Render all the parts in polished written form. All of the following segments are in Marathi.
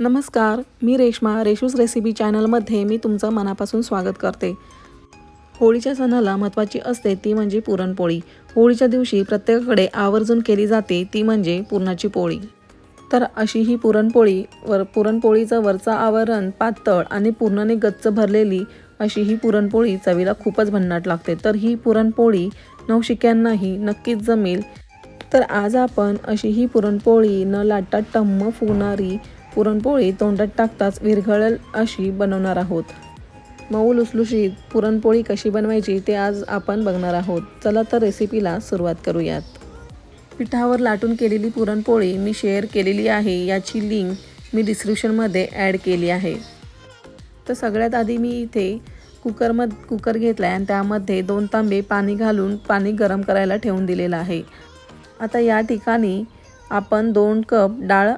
नमस्कार, मी रेश्मा रेशूज रेसिपी चॅनलमध्ये मी तुमचं मनापासून स्वागत करते। होळीच्या सणाला महत्त्वाची असते ती म्हणजे पुरणपोळी। होळीच्या दिवशी प्रत्येकाकडे आवर्जून केली जाते ती म्हणजे पुरणाची पोळी। तर अशी ही पुरणपोळीचं वरचं आवरण पातळ आणि पूर्णाने गच्च भरलेली अशी ही पुरणपोळी चवीला खूपच भन्नाट लागते। तर ही पुरणपोळी नवशिक्यांनाही नक्कीच जमेल। तर आज आपण अशी ही पुरणपोळी न लाटता टम्म फुगणारी पुरणपोळी तोंडात टाकताच विरघळेल अशी बनवणार आहोत। मऊ लुसलुशीत पुरणपोळी कशी बनवायची ते आज आपण बघणार आहोत। चला तर रेसिपीला सुरुवात करूयात। पिठावर लाटून केलेली पुरणपोळी मी शेअर केलेली आहे, याची लिंक मी डिस्क्रिप्शनमध्ये ॲड केली आहे। तर सगळ्यात आधी मी इथे कुकर घेतला आहे आणि त्यामध्ये 2 तांबे पाणी घालून पाणी गरम करायला ठेवून दिलेलं आहे। आता या ठिकाणी आपण 2 कप डाळ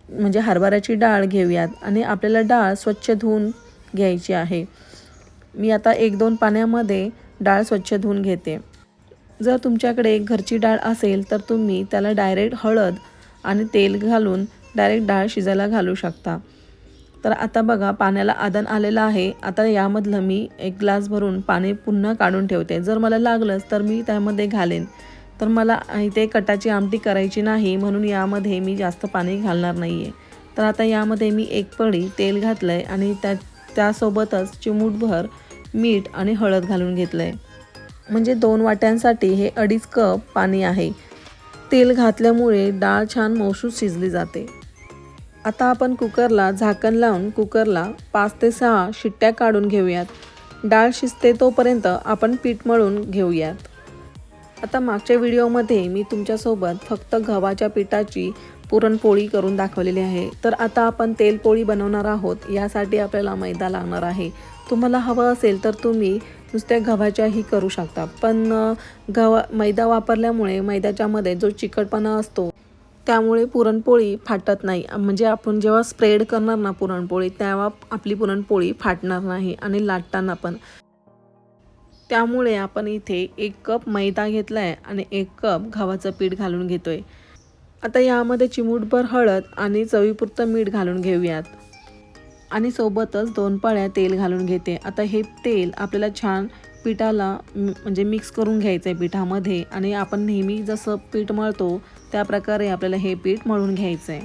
म्हणजे हरभऱ्याची डाळ घेऊयात आणि आपल्याला डाळ स्वच्छ धुवून घ्यायची आहे। मी आता 1-2 पाण्यामध्ये डाळ स्वच्छ धुवून घेते। जर तुमच्याकडे घरची डाळ असेल तर तुम्ही त्याला डायरेक्ट हळद आणि तेल घालून डायरेक्ट डाळ शिजायला घालू शकता। तर आता बघा पाण्याला आदन आलेलं आहे। आता यामधलं मी 1 ग्लास भरून पाणी पुन्हा काढून ठेवते। जर मला लागलंच तर मी त्यामध्ये घालेन। तर मला इथे कटाची आमटी करायची नाही म्हणून यामध्ये मी जास्त पाणी घालणार नाही आहे। तर आता यामध्ये मी 1 पळी तेल घातलं आहे आणि त्यासोबतच चिमूटभर मीठ आणि हळद घालून घेतलं आहे। म्हणजे 2 वाट्यांसाठी हे 2.5 कप पाणी आहे। तेल घातल्यामुळे डाळ छान मऊसूत शिजली जाते। आता आपण कुकरला झाकण लावून कुकरला 5 ते 6 शिट्ट्या काढून घेऊयात। डाळ शिजते तोपर्यंत आपण पीठ मळून घेऊयात। आता मागच्या व्हिडिओमध्ये मी तुमच्यासोबत फक्त गव्हाच्या पिठाची पुरणपोळी करून दाखवलेली आहे। तर आता आपण तेलपोळी बनवणार आहोत। यासाठी आपल्याला मैदा लागणार आहे। तुम्हाला हवं असेल तर तुम्ही नुसत्या गव्हाच्याही करू शकता, पण मैदा वापरल्यामुळे मैद्याच्यामध्ये जो चिकटपणा असतो त्यामुळे पुरणपोळी फाटत नाही। म्हणजे आपण जेव्हा स्प्रेड करणार ना पुरणपोळी तेव्हा आपली पुरणपोळी फाटणार नाही आणि लाटताना पण। त्यामुळे आपण इथे 1 कप मैदा घेतला आहे आणि 1 कप गव्हाचं पीठ घालून घेतोय। आता यामध्ये चिमूटभर हळद आणि चवीपुरतं मीठ घालून घेऊयात आणि सोबतच 2 पळ्या तेल घालून घेते। आता हे तेल आपल्याला छान पिठाला म्हणजे मिक्स करून घ्यायचं आहे पिठामध्ये आणि आपण नेहमी जसं पीठ मळतो त्या प्रकारे आपल्याला हे पीठ मळून घ्यायचं आहे।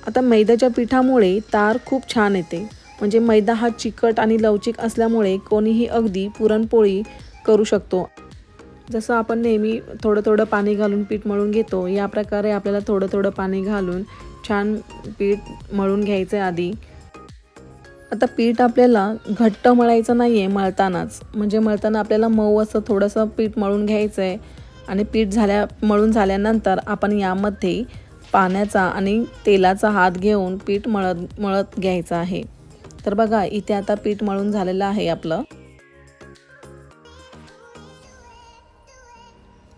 आता मैद्याच्या पिठामुळे तार खूप छान येते। म्हणजे मैदा हा चिकट आणि लवचिक असल्यामुळे कोणीही अगदी पुरणपोळी करू शकतो। जसं आपण नेहमी थोडं पाणी घालून पीठ मळून घेतो या प्रकारे आपल्याला थोडं पाणी घालून छान पीठ मळून घ्यायचं आहे आधी। आता पीठ आपल्याला घट्ट मळायचं नाही आहे मळतानाच, म्हणजे मळताना आपल्याला मऊ असं थोडंसं पीठ मळून घ्यायचं आहे आणि पीठ मळून झाल्यानंतर आपण यामध्ये पाण्याचा आणि तेलाचा हात घेऊन पीठ मळत घ्यायचं आहे। तर बघा इथे आता पीठ मळून झालेलं आहे आपलं।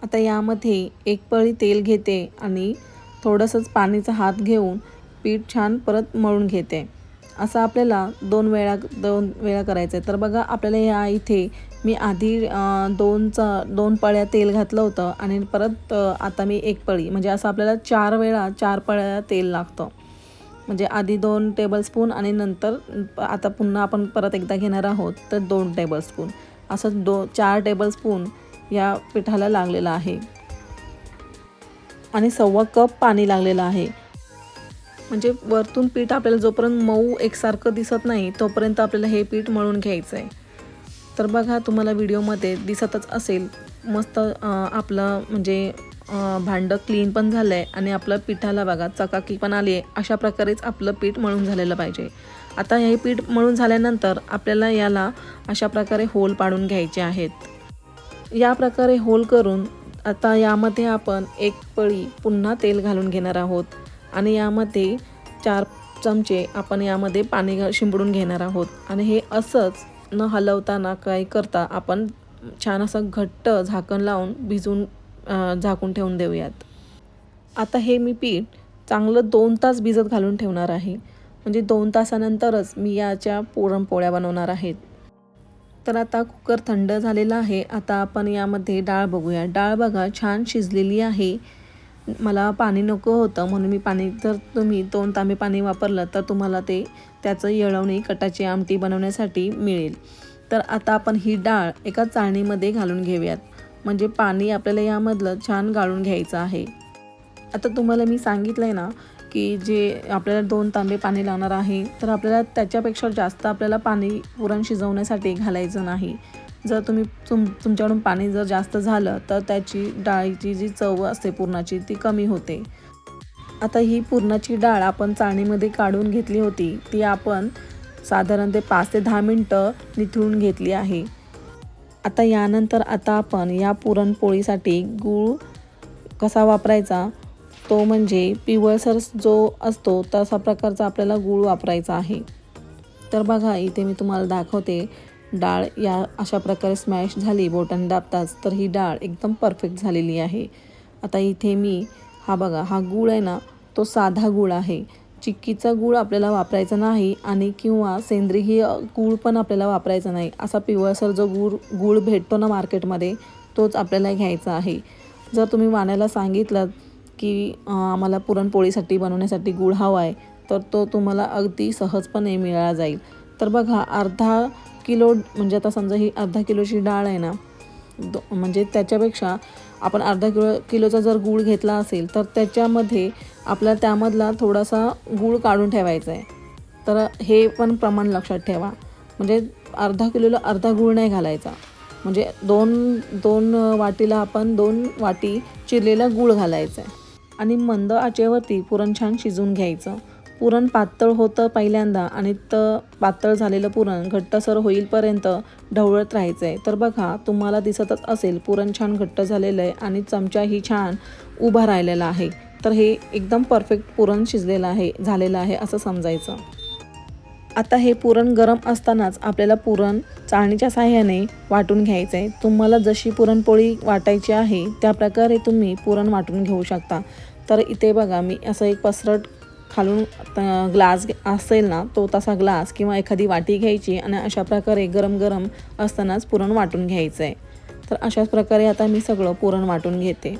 आता यामध्ये 1 पळी तेल घेते आणि थोडंसंच पाणीचा हात घेऊन पीठ छान परत मळून घेते। असं आपल्याला 2 वेळा करायचं आहे। तर बघा आपल्याला या इथे मी आधी 2 पळ्या तेल घातलं होतं आणि परत आता मी 1 पळी म्हणजे असं आपल्याला 4 पळ्या तेल लागतं। म्हणजे आधी 2 टेबलस्पून आणि नंतर आता पुन्हा आपण परत एकदा घेणार आहोत तर 2 टेबलस्पून असं 4 टेबलस्पून या पिठाला लागलेला आहे आणि 1.25 कप पाणी लागलेलं आहे। म्हणजे वरतून पीठ आपल्याला जोपर्यंत मऊ एकसारखं दिसत नाही तोपर्यंत आपल्याला हे पीठ मळून घ्यायचं आहे। तर बघा तुम्हाला व्हिडिओमध्ये दिसतच असेल मस्त आपलं म्हणजे भांडं क्लीन पण झालं आहे आणि आपलं पिठाला बघा चकाकी पण आली आहे। अशा प्रकारेच आपलं पीठ मळून झालेलं पाहिजे। आता हे पीठ मळून झाल्यानंतर आपल्याला याला अशा प्रकारे होल पाडून घ्यायचे आहेत। या प्रकारे होल करून आता यामध्ये आपण 1 पळी पुन्हा तेल घालून घेणार आहोत आणि यामध्ये 4 चमचे आपण यामध्ये पाणी शिंपडून घेणार आहोत आणि हे असंच न हलवताना काय करता आपण छान असं घट्ट झाकण लावून झाकून ठेवून देऊयात। आता हे मी पीठ चांगलं 2 तास भिजत घालून ठेवणार आहे। म्हणजे 2 तासानंतरच मी याच्या पुरणपोळ्या बनवणार आहेत। तर आता कुकर थंड झालेला आहे। आता आपण यामध्ये डाळ बघूया। डाळ बघा छान शिजलेली आहे। मला पाणी नको होतं म्हणून मी पाणी, जर तुम्ही 2 तांबे पाणी वापरलं तर तुम्हाला ते त्याचं येळवणी कटाची आमटी बनवण्यासाठी मिळेल. तर आता आपण ही डाळ एका चाळणीमध्ये घालून घेऊयात, म्हणजे पाणी आपल्याला यामधलं छान गाळून घ्यायचं आहे. आता तुम्हाला मी सांगितलं आहे ना की जे आपल्याला 2 तांबे पाणी लागणार आहे, तर आपल्याला त्याच्यापेक्षा जास्त आपल्याला पाणी पुरण शिजवण्यासाठी घालायचं नाही. जर तुम्ही तुमच्याकडून पाणी जर जास्त झालं तर त्याची डाळीची जी चव असते पुरणाची ती कमी होते. आता ही पुरणाची डाळ आपण चाळणीमध्ये काढून घेतली होती, ती आपण साधारण ते 5 ते 10 मिनटं निथळून घेतली आहे. आता यानंतर आपण या पुरणपोळीसाठी गूळ कसा वापरायचा, तो म्हणजे पिवळसर जो असतो तसा प्रकारचा आपल्याला गूळ वापरायचा आहे. तर बघा इथे मी तुम्हाला दाखवते, डाळ या अशा प्रकारे स्मॅश झाली बोटाने दाबताच, तर ही डाळ एकदम परफेक्ट झालेली आहे. आता इथे मी हा बघा, हा गूळ आहे ना तो साधा गूळ आहे. चिक्कीचा गूळ आपल्याला वापरायचा नाही आणि किंवा सेंद्रिय गूळ पण आपल्याला वापरायचा नाही. असा पिवळसर जो गूळ भेटतो ना मार्केटमध्ये, तोच आपल्याला घ्यायचा आहे. जर तुम्ही वाण्याला सांगितलं की आम्हाला पुरणपोळीसाठी बनवण्यासाठी गूळ हवा आहे, तर तो तुम्हाला अगदी सहजपणे मिळाला जाईल. तर बघा अर्धा किलो, म्हणजे आता समजा ही अर्धा किलोची डाळ आहे ना, म्हणजे त्याच्यापेक्षा आपण अर्धा किलोचा जर गूळ घेतला असेल तर त्याच्यामध्ये आपल्याला त्यामधला थोडासा गूळ काढून ठेवायचा आहे. तर हे पण प्रमाण लक्षात ठेवा, म्हणजे अर्धा किलोला अर्धा गूळ नाही घालायचा, म्हणजे दोन वाटीला आपण 2 वाटी चिरलेला गूळ घालायचा आहे. आणि मंद आचेवरती पुरण छान शिजवून घ्यायचं. पुरण पातळ होतं पहिल्यांदा आणि पातळ झालेलं पुरण घट्टसर होईपर्यंत ढवळत राहायचं आहे. तर बघा तुम्हाला दिसतच असेल पुरण छान घट्ट झालेलं आहे आणि चमचाही छान उभा राहिलेला आहे. तर हे एकदम परफेक्ट पुरण झालेलं आहे असं समजायचं. आता हे पुरण गरम असतानाच आपल्याला पुरण चाळणीच्या साहाय्याने वाटून घ्यायचं आहे. तुम्हाला जशी पुरणपोळी वाटायची आहे त्या प्रकारे तुम्ही पुरण वाटून घेऊ शकता. तर इथे बघा मी असं एक पसरट खालून ग्लास असेल ना, तो तसा ग्लास किंवा एखादी वाटी घ्यायची आणि अशा प्रकारे गरम असतानाच पुरण वाटून घ्यायचं आहे. तर अशाच प्रकारे आता मी सगळं पुरण वाटून घेते.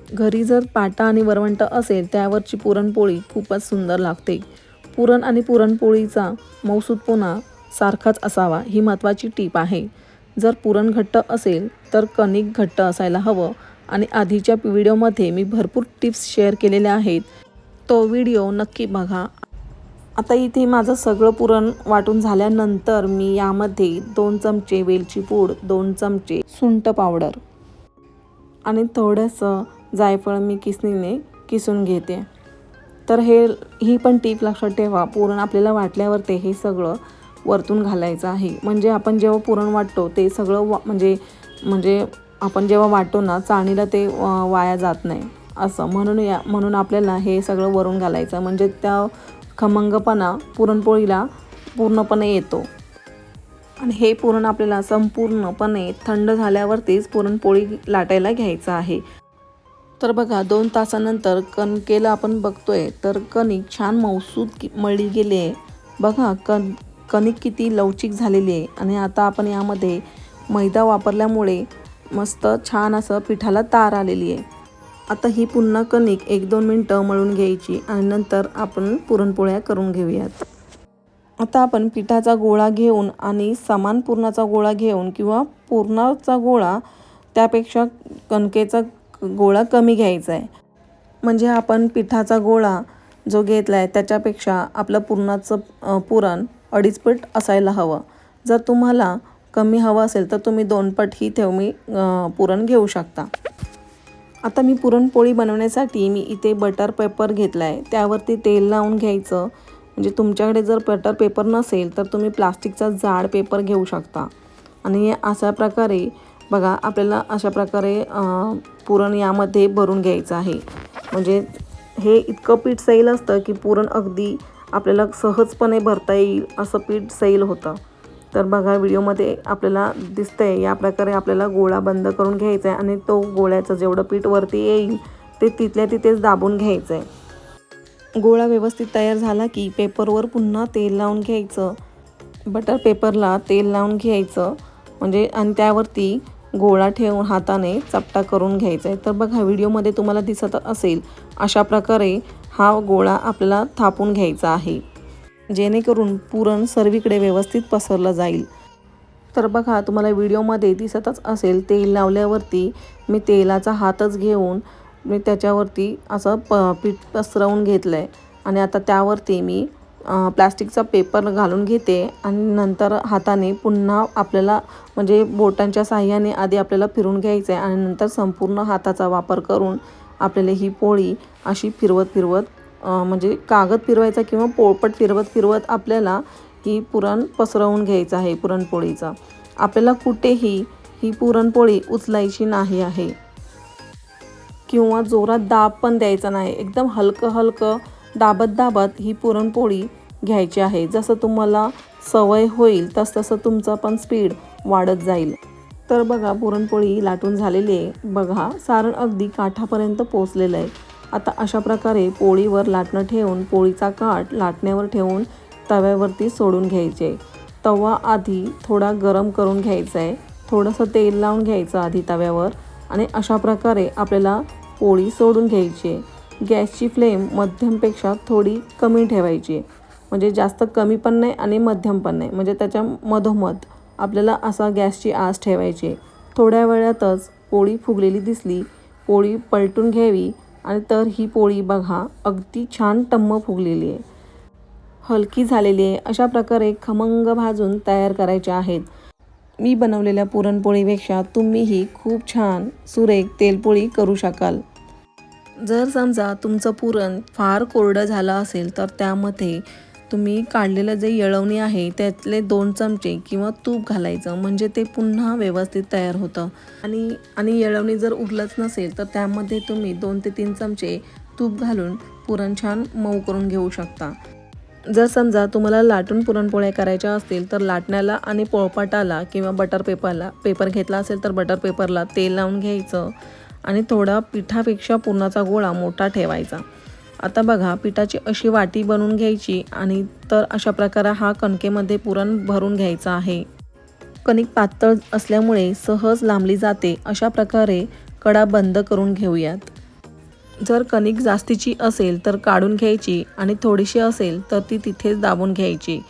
घरी जर पाटा आणि वरवंट असेल त्यावरची पुरणपोळी खूपच सुंदर लागते. पुरण आणि पुरणपोळीचा मऊसूदपणा सारखाच असावा ही महत्त्वाची टीप आहे. जर पुरण घट्ट असेल तर कणिक घट्ट असायला हवं आणि आधीच्या व्हिडिओमध्ये मी भरपूर टिप्स शेअर केलेल्या आहेत, तो व्हिडिओ नक्की बघा. आता इथे माझं सगळं पुरण वाटून झाल्यानंतर मी यामध्ये 2 चमचे वेलची पूड, 2 चमचे सुंठ पावडर आणि थोडंसं जायफळ मी किसणीने किसून घेते. तर ही पण टीप लक्षात ठेवा, पुरण आपल्याला वाटल्यावर हे सगळं वरतून घालायचं आहे. म्हणजे आपण जेव्हा पुरण वाटतो ते सगळं म्हणजे आपण जेव्हा वाटतो ना चाळणीला ते वाया जात नाही असं, म्हणून आपल्याला हे सगळं वरून घालायचं, म्हणजे त्या खमंगपणा पुरणपोळीला पूर्णपणे येतो. आणि हे पुरण आपल्याला संपूर्णपणे थंड झाल्यावरतीच पुरणपोळी लाटायला घ्यायचं आहे. तर बघा 2 तासानंतर कणकेला आपण बघतोय तर कणिक छान मऊसूद मळली गेली आहे. बघा कणिक किती लवचिक झालेली आहे. आणि आता आपण यामध्ये मैदा वापरल्यामुळे मस्त छान असं पिठाला तार आलेली आहे. आता ही पुन्हा कणिक 1-2 मिनटं मळून घ्यायची आणि नंतर आपण पुरणपोळ्या करून घेऊयात. आता आपण पिठाचा गोळा घेऊन आणि समान पुरणाचा गोळा घेऊन किंवा पुरणाचा गोळा त्यापेक्षा कणकेचा गोळा कमी घ्यायचा आहे. म्हणजे आपण पिठाचा गोळा जो घेतला आहे त्याच्यापेक्षा आपलं पुरणाचं पुरण 2.5 पट असायला हवं. जर तुम्हाला कमी हवं असेल तर तुम्ही 2 पट ही पुरण घेऊ शकता. आता मी पुरणपोळी बनवण्यासाठी मी इथे बटर पेपर घेतला आहे, त्यावरती तेल लावून घ्यायचं. म्हणजे तुमच्याकडे जर बटर पेपर नसेल तर तुम्ही प्लास्टिकचा जाड पेपर घेऊ शकता. आणि अशा प्रकारे बघा आपल्याला अशा प्रकारे पुरण यामध्ये भरून घ्यायचं आहे. म्हणजे हे इतकं पीठ सैल असतं की पुरण अगदी आपल्याला सहजपणे भरता येईल असं पीठ सैल होतं. तर बघा व्हिडिओमध्ये आपल्याला दिसतंय या प्रकारे आपल्याला गोळा बंद करून घ्यायचा आहे आणि तो गोळ्याचं जेवढं पीठ वरती येईल ते तिथल्या तिथेच दाबून घ्यायचं आहे. गोळा व्यवस्थित तयार झाला की पेपरवर पुन्हा तेल लावून घ्यायचं. बटर पेपरला तेल लावून घ्यायचं म्हणजे आणि त्यावरती गोळा ठेवून हाताने चपटा करून घ्यायचा आहे. तर बघा व्हिडिओमध्ये तुम्हाला दिसत असेल अशा प्रकारे हा गोळा आपल्याला थापून घ्यायचा आहे, जेणेकरून पुरण सर्वीकडे व्यवस्थित पसरलं जाईल. तर बघा तुम्हाला व्हिडिओमध्ये दिसतच असेल तेल लावल्यावरती मी तेलाचा हातच घेऊन मी त्याच्यावरती असं पीठ पसरवून घेतलं आहे आणि आता त्यावरती मी प्लास्टिकचा पेपर घालून घेते आणि नंतर हाताने पुन्हा आपल्याला म्हणजे बोटांच्या साहाय्याने आधी आपल्याला फिरून घ्यायचं आहे आणि नंतर संपूर्ण हाताचा वापर करून आपल्याला ही पोळी अशी फिरवत म्हणजे कागद फिरवायचा किंवा पोळपट फिरवत आपल्याला ही पुरण पसरवून घ्यायचं आहे. पुरणपोळीचा आपल्याला कुठेही ही पुरणपोळी उचलायची नाही आहे किंवा जोरात दाब पण द्यायचा नाही. एकदम हलकं दाबत ही पुरणपोळी घ्यायची आहे. जसं तुम्हाला सवय होईल तसं तुमचं पण स्पीड वाढत जाईल. तर बघा पुरणपोळी लाटून झालेली आहे. बघा सारण अगदी काठापर्यंत पोचलेलं आहे. आता अशा प्रकारे पोळीवर लाटणं ठेवून पोळीचा काठ लाटण्यावर ठेवून तव्यावरती सोडून घ्यायचे. तवा आधी थोडा गरम करून घ्यायचा आहे. थोडंसं तेल लावून घ्यायचं आधी तव्यावर आणि अशा प्रकारे आपल्याला पोळी सोडून घ्यायची. गॅसची फ्लेम मध्यमपेक्षा थोडी कमी ठेवायची, म्हणजे जास्त कमी पण नाही आणि मध्यम पण नाही, म्हणजे त्याच्या मधोमध आपल्याला असा गॅसची आच ठेवायची. थोड्या वेळातच पोळी फुगलेली दिसली, पोळी पलटून घ्यावी आणि तर ही पोळी बघा अगदी छान टम्म फुगलेली आहे, हलकी झालेली आहे. अशा प्रकारे खमंग भाजून तयार करायच्या आहेत. मी बनवलेल्या पुरणपोळीपेक्षा तुम्हीही खूप छान सुरेख तेलपोळी करू शकाल. जर समजा तुमचं पुरण फार कोरडं झालं असेल तर त्यामध्ये तुम्ही काढलेलं जे येळवणी आहे त्यातले 2 चमचे किंवा तूप घालायचं, म्हणजे ते पुन्हा व्यवस्थित तयार होतं. आणि येळवणी जर उरलंच नसेल तर त्यामध्ये तुम्ही 2 ते 3 चमचे तूप घालून पुरण छान मऊ करून घेऊ शकता. जर समजा तुम्हाला लाटून पुरणपोळ्या करायच्या असतील तर लाटण्याला आणि पोळपाटाला किंवा बटर पेपर घेतला असेल तर बटर पेपरला तेल लावून घ्यायचं आणि थोडा पिठापेक्षा पुरणाचा गोळा मोठा ठेवायचा. आता बघा पिठाची अशी वाटी बनवून घ्यायची आणि तर अशा प्रकारे हा कणकेमध्ये पुरण भरून घ्यायचा आहे. कणिक पातळ असल्यामुळे सहज लांबली जाते. अशा प्रकारे कडा बंद करून घेऊयात. जर कणिक जास्तीची असेल तर काढून घ्यायची आणि थोडीशी असेल तर ती तिथेच दाबून घ्यायची.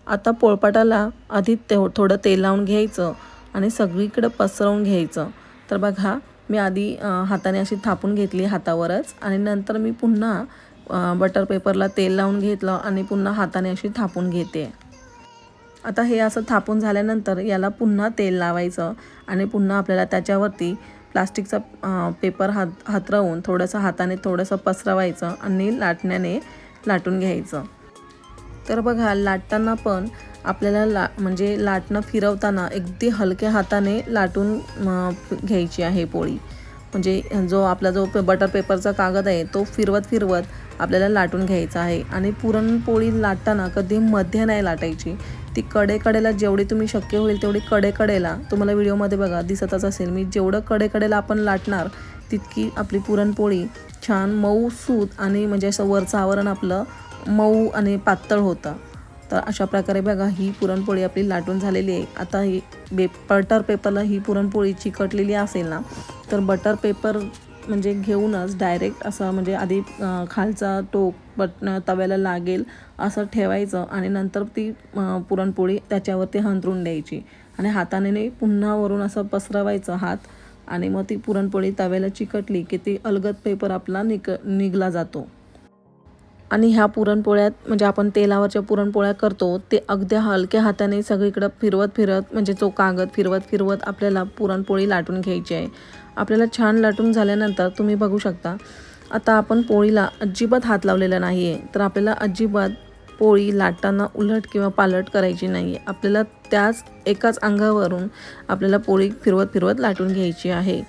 आता पोळपाटाला आधी थोडं तेल लावून घ्यायचं आणि सगळीकडे पसरवून घ्यायचं. तर बघा मी आधी हाताने अशी थापून घेतली हातावरच आणि नंतर मी पुन्हा बटर पेपरला तेल लावून घेतलं आणि पुन्हा हाताने अशी थापून घेते. आता हे असं थापून झाल्यानंतर याला पुन्हा तेल लावायचं आणि पुन्हा आपल्याला त्याच्यावरती प्लास्टिकचा पेपर हातरवून थोडंसं हाताने थोडंसं पसरवायचं आणि लाटण्याने लाटून घ्यायचं. तर बघा लाटताना पण आपल्याला म्हणजे लाटणं फिरवताना अगदी हलक्या हाताने लाटून घ्यायची आहे पोळी. म्हणजे जो बटर पेपरचा कागद आहे तो फिरवत आपल्याला लाटून घ्यायचा आहे. आणि पुरणपोळी लाटताना कधी मध्ये नाही लाटायची. ती कडेला जेवढी तुम्ही शक्य होईल तेवढी कडेला तुम्हाला व्हिडिओमध्ये बघा दिसतच असेल मी जेवढं कडेला आपण लाटणार तितकी आपली पुरणपोळी छान मऊसूत आणि म्हणजे असं वरचं आवरण आपलं मऊ आणि पातळ होतं. तर अशा प्रकारे बघा ही पुरणपोळी आपली लाटून झालेली आहे. आता ही बटर पेपरला ही पुरणपोळी चिकटलेली असेल ना तर बटर पेपर म्हणजे घेऊनच डायरेक्ट असं म्हणजे आधी खालचा टोक तव्याला लागेल असं ठेवायचं आणि नंतर ती पुरणपोळी त्याच्यावरती हंतरून द्यायची आणि हाताने पुन्हा वरून असं पसरवायचं हात आणि मग ती पुरणपोळी तव्याला चिकटली की ती अलगद पेपर आपला निघला जातो. आणि ह्या पुरणपोळ्यात म्हणजे आपण तेलावरच्या पुरणपोळ्या करतो ते अगदी हलक्या हाताने सगळीकडं फिरवत म्हणजे जो कागद फिरवत आपल्याला पुरणपोळी लाटून घ्यायची आहे. आपल्याला छान लाटून झाल्यानंतर तुम्ही बघू शकता आता आपण पोळीला अजिबात हात लावलेला नाही आहे. तर आपल्याला अजिबात पोळी लाटताना उलट किंवा पालट करायची नाही आहे. आपल्याला त्याच एकाच अंगावरून आपल्याला पोळी फिरवत लाटून घ्यायची आहे.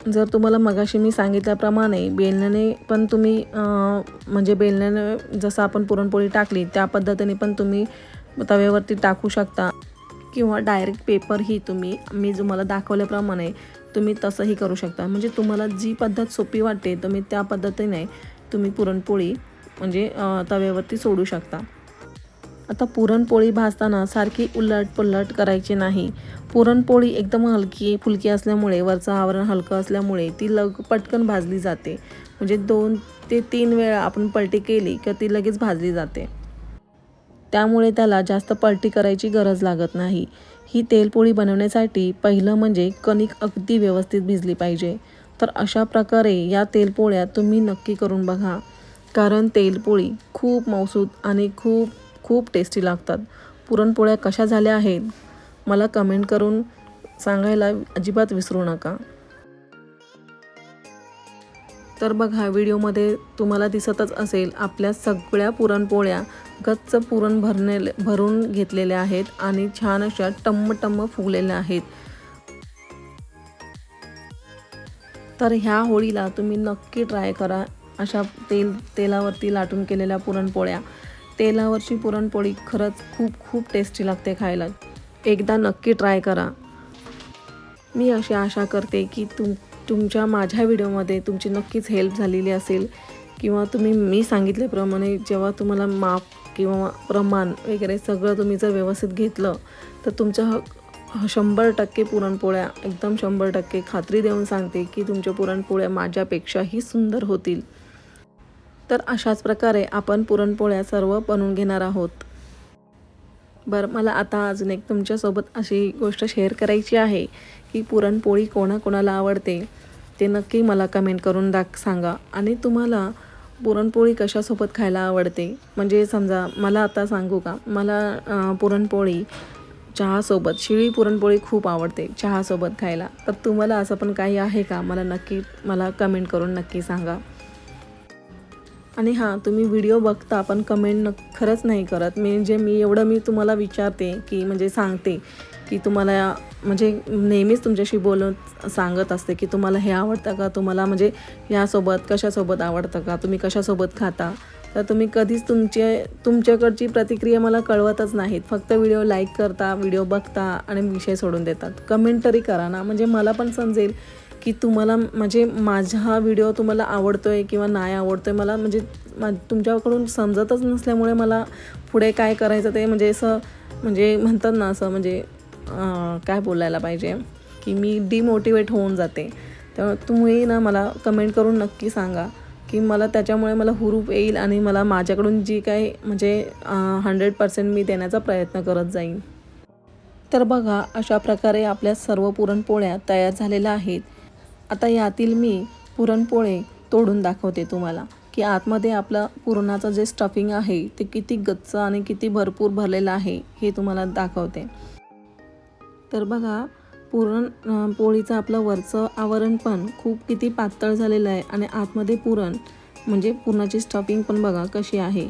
जर तुम्हाला मगाशी मी सांगितल्याप्रमाणे बेलण्याने पण तुम्ही म्हणजे बेलण्याने जसं आपण पुरणपोळी टाकली त्या पद्धतीने पण तुम्ही तव्यावरती टाकू शकता किंवा डायरेक्ट पेपरही तुम्ही मी तुम्हाला दाखवल्याप्रमाणे तुम्ही तसंही करू शकता. म्हणजे तुम्हाला जी पद्धत सोपी वाटते तुम्ही त्या पद्धतीने तुम्ही पुरणपोळी म्हणजे तव्यावरती सोडू शकता. आता पुरणपोळी भाजताना सारखी उलट पुलट करायची नाही. पुरणपोळी एकदम हलकी फुलकी असल्यामुळे, वरचं आवरण हलकं असल्यामुळे ती पटकन भाजली जाते. म्हणजे 2 ते 3 वेळा आपण पलटी केली की ती लगेच भाजली जाते. त्यामुळे त्याला जास्त पलटी करायची गरज लागत नाही. ही तेलपोळी बनवण्यासाठी पहिलं म्हणजे कणिक अगदी व्यवस्थित भिजली पाहिजे. तर अशा प्रकारे या तेलपोळ्या तुम्ही नक्की करून बघा. कारण तेलपोळी खूप मौसूद आणि खूप खूप टेस्टी लागतात. पुरणपोळ्या कशा झाल्या आहेत मला कमेंट करून सांगायला अजिबात विसरू नका. तर बघा, व्हिडिओमध्ये तुम्हाला दिसतच असेल आपल्या सगळ्या पुरणपोळ्या गच्च पुरण भरून घेतलेल्या आहेत आणि छान अशा टम्म फुगलेल्या आहेत. तर ह्या होळीला तुम्ही नक्की ट्राय करा अशा तेलावरती लाटून केलेल्या पुरणपोळ्या. तेलावरची पुरणपोळी खरंच खूप खूप टेस्टी लागते खायला. एकदा नक्की ट्राय करा. मी अशी आशा करते की तुमच्या माझ्या व्हिडिओमध्ये तुमची नक्कीच हेल्प झालेली असेल किंवा मी सांगितल्याप्रमाणे जेव्हा तुम्हाला माप किंवा प्रमाण वगैरे सगळं तुम्ही जर व्यवस्थित घेतलं तर तुमच्या 100% पुरणपोळ्या एकदम 100% खात्री देऊन सांगते की तुमच्या पुरणपोळ्या माझ्यापेक्षाही सुंदर होतील. तर अशाच प्रकारे आपण पुरणपोळ्या सर्व बनवून घेणार आहोत. बरं, मला आता अजून एक तुमच्यासोबत अशी गोष्ट शेअर करायची आहे की पुरणपोळी कोणाकोणाला आवडते ते नक्की मला कमेंट करून सांगा. आणि तुम्हाला पुरणपोळी कशासोबत खायला आवडते. म्हणजे समजा मला आता सांगू का, मला पुरणपोळी चहासोबत, शिळी पुरणपोळी खूप आवडते चहासोबत खायला. तर तुम्हाला असं पण काही आहे का मला कमेंट करून नक्की सांगा. आणि हां, तुम्ही व्हिडिओ बघता पण कमेंट खरंच नाही करत. मी तुम्हाला विचारते की म्हणजे सांगते की तुम्हाला म्हणजे नेहमीच तुमच्याशी सांगत असते की तुम्हाला हे आवडतं का, तुम्हाला म्हणजे ह्यासोबत कशासोबत आवडतं का, तुम्ही कशासोबत खाता. तर तुम्ही कधीच तुमच्याकडची प्रतिक्रिया मला कळवतच नाहीत. फक्त व्हिडिओ लाईक करता, व्हिडिओ बघता आणि विषय सोडून देतात. कमेंट तरी करा ना, म्हणजे मला पण समजेल की तुम्हाला म्हणजे माझा व्हिडिओ तुम्हाला आवडतोय किंवा नाही आवडतोय. मला म्हणजे तुमच्याकडून समजतच नसल्यामुळे मला पुढे काय करायचं ते म्हणजे असं म्हणजे म्हणतात ना, असं म्हणजे काय बोलायला पाहिजे की मी डिमोटिवेट होऊन जाते. त्यामुळे तुम्ही ना मला कमेंट करून नक्की सांगा की त्याच्यामुळे मला हुरूप येईल आणि मला माझ्याकडून जी काही म्हणजे 100% मी देण्याचा प्रयत्न करत जाईन. तर बघा, अशा प्रकारे आपल्या सर्व पुरणपोळ्या तयार झालेल्या आहेत. आता यातील मी पुरणपोळे तोडून दाखवते तुम्हाला की आतमध्ये आपलं पुरणाचं जे स्टफिंग आहे ते किती गच्च आणि किती भरपूर भरलेलं आहे हे तुम्हाला दाखवते. तर बघा, पोळीचं आपलं वरचं आवरण पण किती पातळ झालेलं आहे आणि आतमध्ये म्हणजे पुरणाची स्टफिंग पण बघा कशी आहे.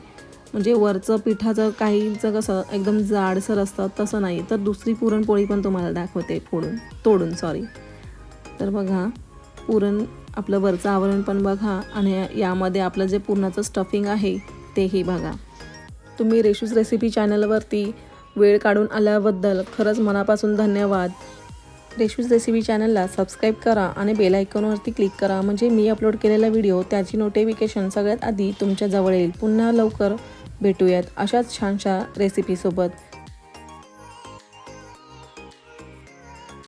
म्हणजे वरचं पिठाचं काहीचं कसं एकदम जाडसर असतं तसं नाही. तर दुसरी पुरणपोळी पण तुम्हाला दाखवते तोडून. तर बघा, आपलं वरचं आवरण पण बघा आणि यामध्ये आपलं जे पुरणाचं स्टफिंग आहे तेही बघा. तुम्ही रेशूज रेसिपी चॅनलवरती वेळ काढून आल्याबद्दल खरंच मनापासून धन्यवाद. रेशूज रेसिपी चॅनलला सबस्क्राईब करा आणि बेल आयकॉनवरती क्लिक करा, म्हणजे मी अपलोड केलेला व्हिडिओ त्याची नोटिफिकेशन सगळ्यात आधी तुमच्या जवळ येईल. पुन्हा लवकर भेटूयात अशाच छानशा रेसिपीसोबत.